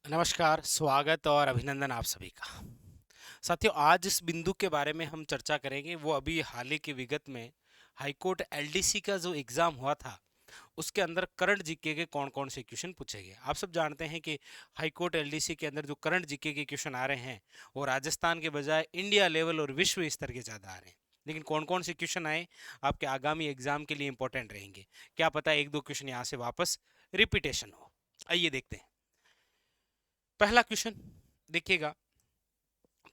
नमस्कार, स्वागत और अभिनंदन आप सभी का। साथियों, आज जिस बिंदु के बारे में हम चर्चा करेंगे वो अभी हाल ही की विगत में हाईकोर्ट एलडीसी का जो एग्जाम हुआ था उसके अंदर करंट जीके के कौन-कौन से क्वेश्चन पूछे गए। आप सब जानते हैं कि हाईकोर्ट एलडीसी के अंदर जो करंट जीके के क्वेश्चन आ रहे हैं वो राजस्थान के बजाय इंडिया लेवल और विश्व स्तर के ज़्यादा आ रहे हैं। लेकिन कौन-कौन से क्वेश्चन आए आपके आगामी एग्जाम के लिए इंपॉर्टेंट रहेंगे। क्या पता एक दो क्वेश्चन यहाँ से वापस रिपीटेशन हो। आइए देखते हैं। पहला क्वेश्चन देखिएगा,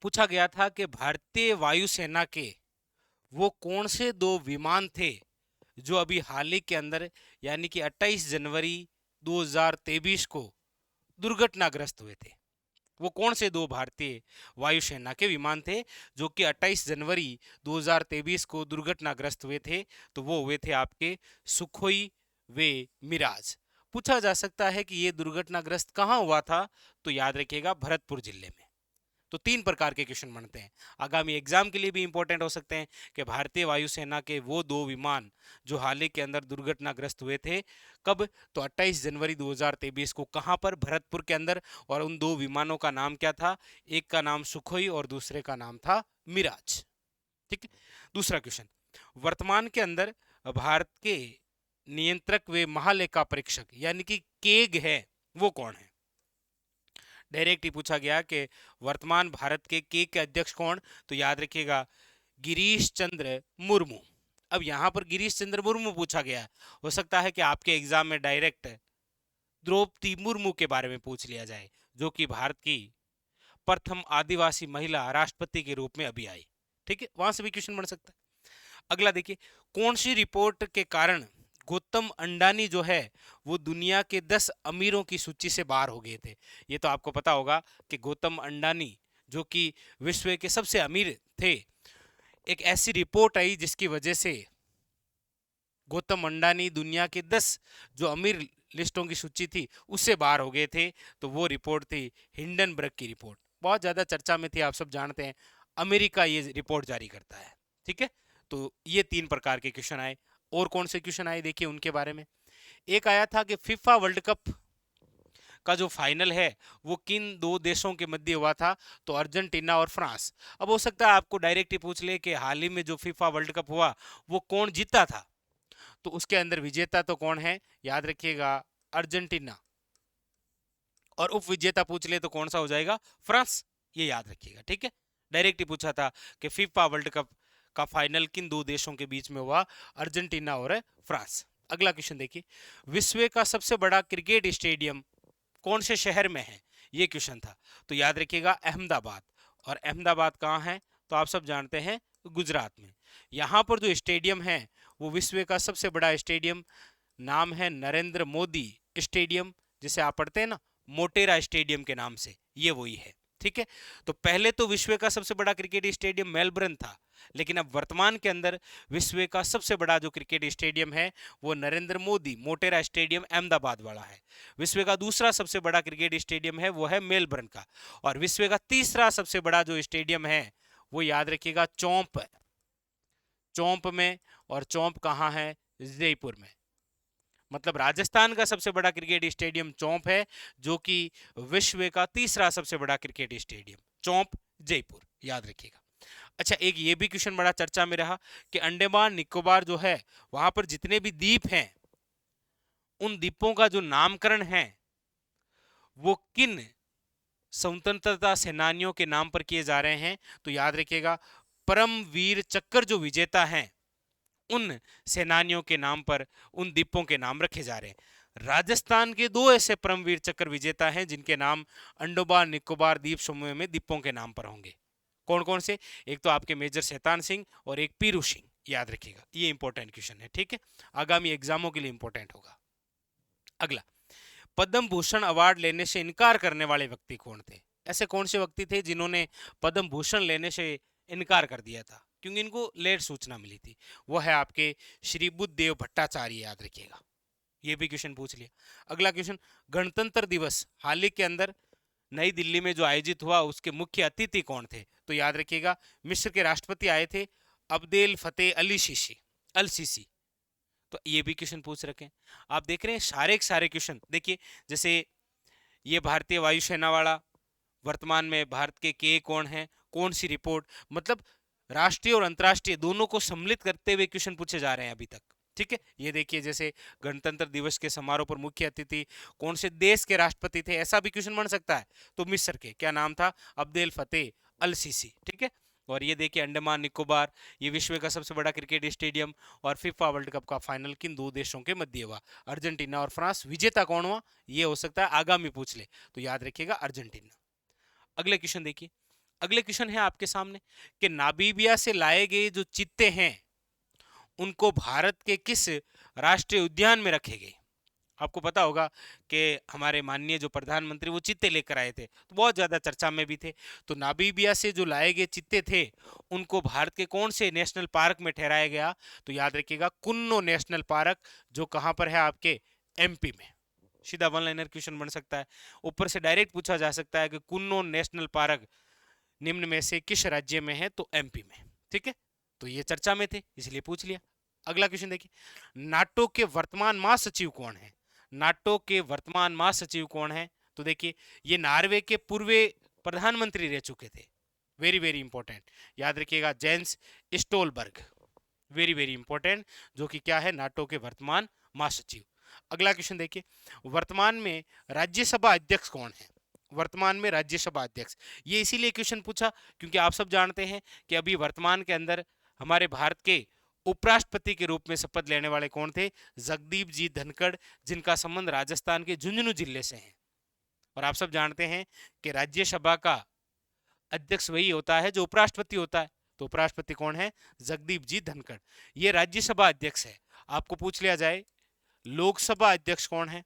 पूछा गया था कि भारतीय वायुसेना के वो कौन से दो विमान थे जो अभी हाल ही के अंदर यानी कि 28 जनवरी 2023 को दुर्घटनाग्रस्त हुए थे। वो कौन से दो भारतीय वायुसेना के विमान थे जो कि 28 जनवरी 2023 को दुर्घटनाग्रस्त हुए थे? तो वो हुए थे आपके सुखोई वे मिराज। पूछा जा सकता है कि ये दुर्घटनाग्रस्त कहाँ हुआ था? तो याद रखिएगा, भरतपुर जिले में। तो तीन प्रकार के क्वेश्चन बनते हैं, आगामी एग्जाम के लिए भी इंपॉर्टेंट हो सकते हैं कि भारतीय वायुसेना के वो दो विमान जो हाल ही के अंदर दुर्घटनाग्रस्त हुए थे, कब? तो 28 जनवरी 2023 को। कहां पर? भरतपुर के अंदर। और उन दो विमानों का नाम क्या था? एक का नाम सुखोई और दूसरे का नाम था मिराज। ठीक है। दूसरा क्वेश्चन, वर्तमान के अंदर भारत के नियंत्रक व महालेखा परीक्षक यानी कि केग है, वो कौन है? डायरेक्ट ही पूछा गया कि वर्तमान भारत के अध्यक्ष कौन? तो याद रखिएगा, गिरीश चंद्र मुर्मू। अब यहां पर गिरीश चंद्र मुर्मू पूछा गया है, हो सकता है कि आपके एग्जाम में डायरेक्ट द्रौपदी मुर्मू के बारे में पूछ लिया जाए, जो कि भारत की प्रथम आदिवासी महिला राष्ट्रपति के रूप में अभी आई। ठीक है, वहां से भी क्वेश्चन बन सकता है। अगला देखिए, कौन सी रिपोर्ट के कारण गौतम अंडानी जो है वो दुनिया के 10 अमीरों की सूची से बाहर हो गए थे? ये तो आपको पता होगा कि गौतम अंडानी जो कि विश्व के सबसे अमीर थे, एक ऐसी रिपोर्ट आई जिसकी वजह से गौतम अंडानी दुनिया के 10 जो अमीर लिस्टों की सूची थी उससे बाहर हो गए थे। तो वो रिपोर्ट थी हिंडनबर्ग की रिपोर्ट, बहुत ज़्यादा चर्चा में थी, आप सब जानते हैं। अमेरिका ये रिपोर्ट जारी करता है। ठीक है। तो ये तीन प्रकार के क्वेश्चन आए। और कौन से क्वेश्चन आए देखिए उनके बारे में। एक आया था कि फीफा वर्ल्ड कप का जो फाइनल है वो किन दो देशों के मध्य हुआ था? तो अर्जेंटीना और फ्रांस। अब हो सकता है आपको डायरेक्ट ही पूछ ले कि हाल ही में जो फीफा वर्ल्ड कप हुआ वो कौन जीता था? तो उसके अंदर विजेता तो कौन है? याद रखिएगा, अर्जेंटीना। और उप विजेता पूछ ले तो कौन सा हो जाएगा? फ्रांस। ये याद रखिएगा। ठीक है। डायरेक्ट ही पूछा था कि फीफा वर्ल्ड कप का फाइनल किन दो देशों के बीच में हुआ? अर्जेंटीना और फ्रांस। अगला क्वेश्चन देखिए, विश्व का सबसे बड़ा क्रिकेट स्टेडियम कौन से शहर में है? ये क्वेश्चन था। तो याद रखिएगा, अहमदाबाद। और अहमदाबाद कहाँ है? तो आप सब जानते हैं, गुजरात में। यहाँ पर जो स्टेडियम है वो विश्व का सबसे बड़ा स्टेडियम, नाम है नरेंद्र मोदी स्टेडियम, जिसे आप पढ़ते हैं ना मोटेरा स्टेडियम के नाम से, ये वही है। ठीक है। तो पहले तो विश्व का सबसे बड़ा क्रिकेट स्टेडियम मेलबर्न था, लेकिन अब वर्तमान के अंदर विश्व का सबसे बड़ा जो क्रिकेट स्टेडियम है वो नरेंद्र मोदी मोटेरा स्टेडियम अहमदाबाद वाला है। विश्व का दूसरा सबसे बड़ा क्रिकेट स्टेडियम है वो है मेलबर्न का। और विश्व का तीसरा सबसे बड़ा जो स्टेडियम है वो याद रखिएगा चौंप, चौंप में। और चौंप कहाँ है? जयपुर में। मतलब राजस्थान का सबसे बड़ा क्रिकेट स्टेडियम चौंप है, जो कि विश्व का तीसरा सबसे बड़ा क्रिकेट स्टेडियम चौंप, जयपुर, याद रखिएगा। अच्छा, एक ये भी क्वेश्चन बड़ा चर्चा में रहा कि अंडमान निकोबार जो है वहां पर जितने भी द्वीप हैं उन द्वीपों का जो नामकरण है वो किन स्वतंत्रता सेनानियों के नाम पर किए जा रहे हैं? तो याद रखिएगा, परमवीर चक्र जो विजेता हैं उन सेनानियों के नाम पर उन द्वीपों के नाम रखे जा रहे हैं। राजस्थान के दो ऐसे परमवीर चक्र विजेता हैं जिनके नाम अंडमान निकोबार द्वीप समूह में द्वीपों के नाम पर होंगे। कौन कौन से? एक तो आपके मेजर शैतान सिंह और एक पीरू सिंह, याद रखिएगा। ये इंपॉर्टेंट क्वेश्चन है। ठीक है, आगामी एग्जामों के लिए इंपॉर्टेंट होगा। अगला, पद्म भूषण अवार्ड लेने से इनकार करने वाले व्यक्ति कौन थे? ऐसे कौन से व्यक्ति थे जिन्होंने पद्म भूषण लेने से इनकार कर दिया था क्योंकि इनको लेट सूचना मिली थी? वो है आपके श्री बुद्धदेव भट्टाचार्य, याद रखिएगा। ये भी क्वेश्चन पूछ लिया। अगला क्वेश्चन, गणतंत्र दिवस हाल ही के अंदर नई दिल्ली में जो आयोजित हुआ उसके मुख्य अतिथि कौन थे? तो याद रखिएगा, मिस्र के राष्ट्रपति आए थे, अब्देल फतेह अली सीसी, अल सीसी। तो ये भी क्वेश्चन पूछ रखे हैं। आप देख रहे हैं सारे के सारे क्वेश्चन। देखिए, जैसे ये भारतीय वायुसेना वाला, वर्तमान में भारत के कौन है, कौन सी रिपोर्ट, मतलब राष्ट्रीय और अंतर्राष्ट्रीय दोनों को सम्मिलित करते हुए क्वेश्चन पूछे जा रहे हैं अभी तक। ठीक है, ये देखिए जैसे गणतंत्र दिवस के समारोह पर मुख्य अतिथि कौन से देश के राष्ट्रपति थे, ऐसा भी क्वेश्चन बन सकता है। तो मिस्र के, क्या नाम था, अब्देल फतेह अल सीसी। ठीक है, और ये देखिए अंडमान निकोबार, ये विश्व का सबसे बड़ा क्रिकेट स्टेडियम, और फीफा वर्ल्ड कप का फाइनल किन दो देशों के मध्य हुआ, अर्जेंटीना और फ्रांस। विजेता कौन हुआ, ये हो सकता है आगामी पूछ ले, तो याद रखिएगा अर्जेंटीना। अगले क्वेश्चन देखिए, अगले क्वेश्चन है आपके सामने कि नामीबिया से लाए गए जो चीते हैं उनको भारत के किस राष्ट्रीय उद्यान में रखे गए। आपको पता होगा कि हमारे माननीय जो प्रधानमंत्री वो चीते लेकर आए थे, तो बहुत ज़्यादा चर्चा में भी थे। तो नामीबिया से जो लाए गए चीते थे उनको भारत के कौन से नेशनल पार्क में ठहराया गया, तो याद रखिएगा कुन्नो नेशनल पार्क, जो कहाँ पर है, आपके एमपी में। सीधा वन लाइनर क्वेश्चन बन सकता है, ऊपर से डायरेक्ट पूछा जा सकता है कि कुन्नो नेशनल पार्क निम्न में से किस राज्य में है, तो एमपी में। ठीक है, तो ये चर्चा में थे इसलिए पूछ लिया। अगला क्वेश्चन देखिए, नाटो के वर्तमान महासचिव कौन है, नाटो के वर्तमान महासचिव कौन है, तो देखिए ये नॉर्वे के पूर्व प्रधानमंत्री रह चुके थे, वेरी वेरी इंपॉर्टेंट, याद रखिएगा, जेंस स्टोलबर्ग, वेरी वेरी इंपॉर्टेंट, जो कि क्या है, नाटो के वर्तमान महासचिव। अगला क्वेश्चन देखिए, वर्तमान में राज्यसभा अध्यक्ष कौन है, वर्तमान में राज्यसभा अध्यक्ष। ये इसीलिए क्वेश्चन पूछा क्योंकि आप सब जानते हैं कि अभी वर्तमान के अंदर हमारे भारत के उपराष्ट्रपति के रूप में शपथ लेने वाले कौन थे, जगदीप जी धनखड़, जिनका संबंध राजस्थान के झुंझुनू जिले से है। और आप सब जानते हैं कि राज्यसभा का अध्यक्ष वही होता है जो उपराष्ट्रपति होता है, तो उपराष्ट्रपति कौन है, जगदीप जी धनखड़, ये राज्यसभा अध्यक्ष है। आपको पूछ लिया जाए लोकसभा अध्यक्ष कौन है,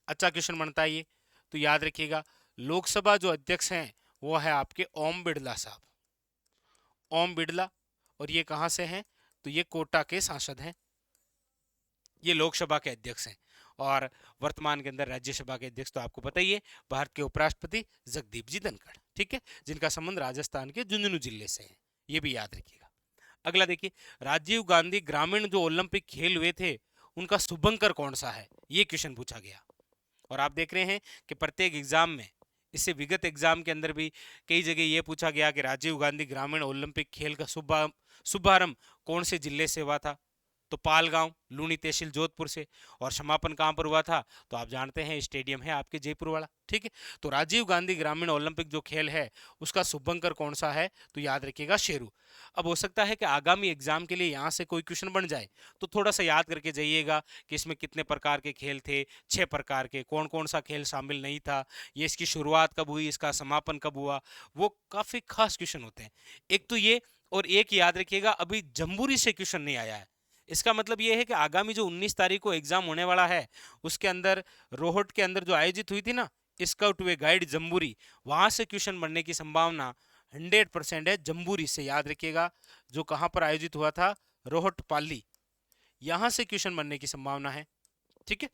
अच्छा क्वेश्चन बनता है ये, तो याद रखिएगा लोकसभा जो अध्यक्ष हैं वो है आपके ओम बिड़ला साहब, ओम बिड़ला, और ये कहाँ से हैं, तो ये कोटा के सांसद हैं, ये लोकसभा के अध्यक्ष हैं। और वर्तमान के अंदर राज्यसभा के अध्यक्ष तो आपको पता ही है, भारत के उपराष्ट्रपति जगदीप जी धनखड़, ठीक है, जिनका संबंध राजस्थान के झुंझुनू जिले से है, ये भी याद रखिएगा। अगला देखिए, राजीव गांधी ग्रामीण जो ओलंपिक खेल हुए थे उनका शुभंकर कौन सा है, ये क्वेश्चन पूछा गया। और आप देख रहे हैं कि प्रत्येक एग्जाम में, इससे विगत एग्जाम के अंदर भी कई जगह यह पूछा गया कि राजीव गांधी ग्रामीण ओलंपिक खेल का शुभारंभ कौन से जिले से हुआ था, तो पालगांव, लूनी तहसील जोधपुर से। और समापन कहाँ पर हुआ था, तो आप जानते हैं स्टेडियम है आपके जयपुर वाला। ठीक है, तो राजीव गांधी ग्रामीण ओलंपिक जो खेल है उसका शुभंकर कौन सा है, तो याद रखिएगा शेरू। अब हो सकता है कि आगामी एग्जाम के लिए यहाँ से कोई क्वेश्चन बन जाए, तो थोड़ा सा याद करके जाइएगा कि इसमें कितने प्रकार के खेल थे, 6 प्रकार के, कौन कौन सा खेल शामिल नहीं था, ये इसकी शुरुआत कब हुई, इसका समापन कब हुआ, वो काफ़ी खास क्वेश्चन होते हैं। एक तो ये, और एक याद रखिएगा अभी जम्बूरी से क्वेश्चन नहीं आया है। इसका मतलब ये है कि आगामी जो 19 तारीख को एग्जाम होने वाला है उसके अंदर रोहट के अंदर जो आयोजित हुई थी ना स्काउट वे गाइड जम्बूरी, वहां से क्वेश्चन बनने की संभावना 100% है, जम्बूरी से, याद रखिएगा, जो कहां पर आयोजित हुआ था, रोहट पाली, यहां से क्वेश्चन बनने की संभावना है। ठीक है,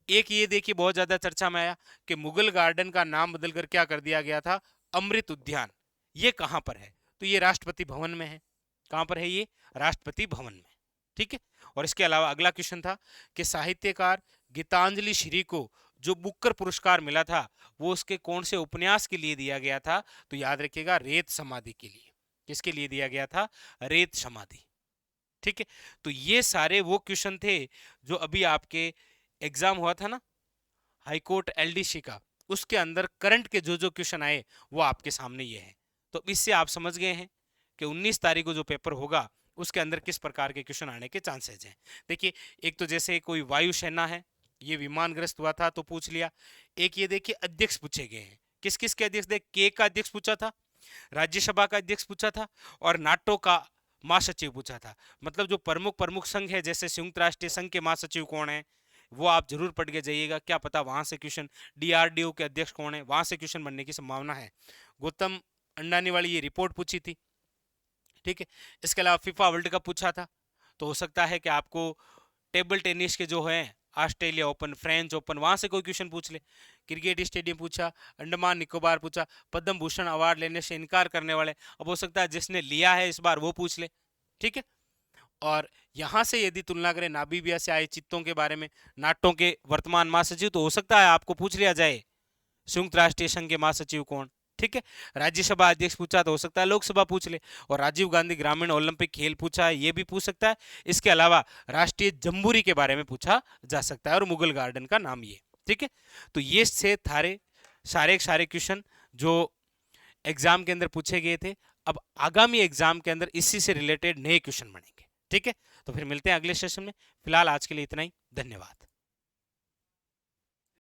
एक ये देखिए बहुत ज्यादा चर्चा में आया कि मुगल गार्डन का नाम बदलकर क्या कर दिया गया था, अमृत उद्यान, ये कहां पर है, तो ये राष्ट्रपति भवन में है। कहां पर है ये, राष्ट्रपति भवन में। ठीक है, और इसके अलावा अगला क्वेश्चन था कि साहित्यकार गीतांजलि श्री को जो बुकर पुरस्कार मिला था वो उसके कौन से उपन्यास के लिए दिया गया था, तो याद रखिएगा रेत समाधि के लिए। किसके लिए दिया गया था, रेत समाधि। ठीक है, तो ये सारे वो क्वेश्चन थे जो अभी आपके एग्जाम हुआ था ना हाईकोर्ट एलडीसी का, उसके अंदर करंट के जो जो क्वेश्चन आए वो आपके सामने ये है। तो इससे आप समझ गए हैं कि 19 तारीख को जो पेपर होगा उसके अंदर किस प्रकार के क्वेश्चन आने के चांसेज हैं। देखिए, एक तो जैसे कोई वायुसेना है, ये विमानग्रस्त हुआ था तो पूछ लिया। एक ये देखिए अध्यक्ष पूछे गए हैं, किस किस के अध्यक्ष, देख के का अध्यक्ष पूछा था, राज्यसभा का अध्यक्ष पूछा था, और नाटो का महासचिव पूछा था। मतलब जो प्रमुख प्रमुख संघ है, जैसे संयुक्त राष्ट्र संघ के महासचिव कौन है वो आप जरूर पढ़ के जाइएगा, क्या पता वहां से क्वेश्चन, डीआरडीओ के अध्यक्ष कौन है, वहां से क्वेश्चन बनने की संभावना है। गौतम अंडानी वाली ये रिपोर्ट पूछी थी। ठीक है, इसके अलावा फीफा वर्ल्ड कप पूछा था, तो हो सकता है कि आपको टेबल टेनिस के जो हैं ऑस्ट्रेलिया ओपन, फ्रेंच ओपन, वहां से कोई क्वेश्चन पूछ ले। क्रिकेट स्टेडियम पूछा, अंडमान निकोबार पूछा, पद्म भूषण अवार्ड लेने से इनकार करने वाले, अब हो सकता है जिसने लिया है इस बार वो पूछ ले। ठीक है, और यहाँ से यदि तुलना करें नामीबिया से आए चित्तों के बारे में, नाटो के वर्तमान महासचिव, तो हो सकता है आपको पूछ लिया जाए संयुक्त राष्ट्र संघ के महासचिव कौन। ठीक है, राज्यसभा अध्यक्ष पूछा तो हो सकता है लोकसभा पूछ ले, और राजीव गांधी ग्रामीण ओलंपिक खेल पूछा है, ये भी पूछ सकता है। इसके अलावा राष्ट्रीय जम्बूरी के बारे में पूछा जा सकता है, और मुगल गार्डन का नाम ये। ठीक है, तो ये से थारे सारे क्वेश्चन जो एग्जाम के अंदर पूछे गए थे। अब आगामी एग्जाम के अंदर इसी से रिलेटेड नए क्वेश्चन बनेंगे। ठीक है, तो फिर मिलते हैं अगले सेशन में। फिलहाल आज के लिए इतना ही, धन्यवाद।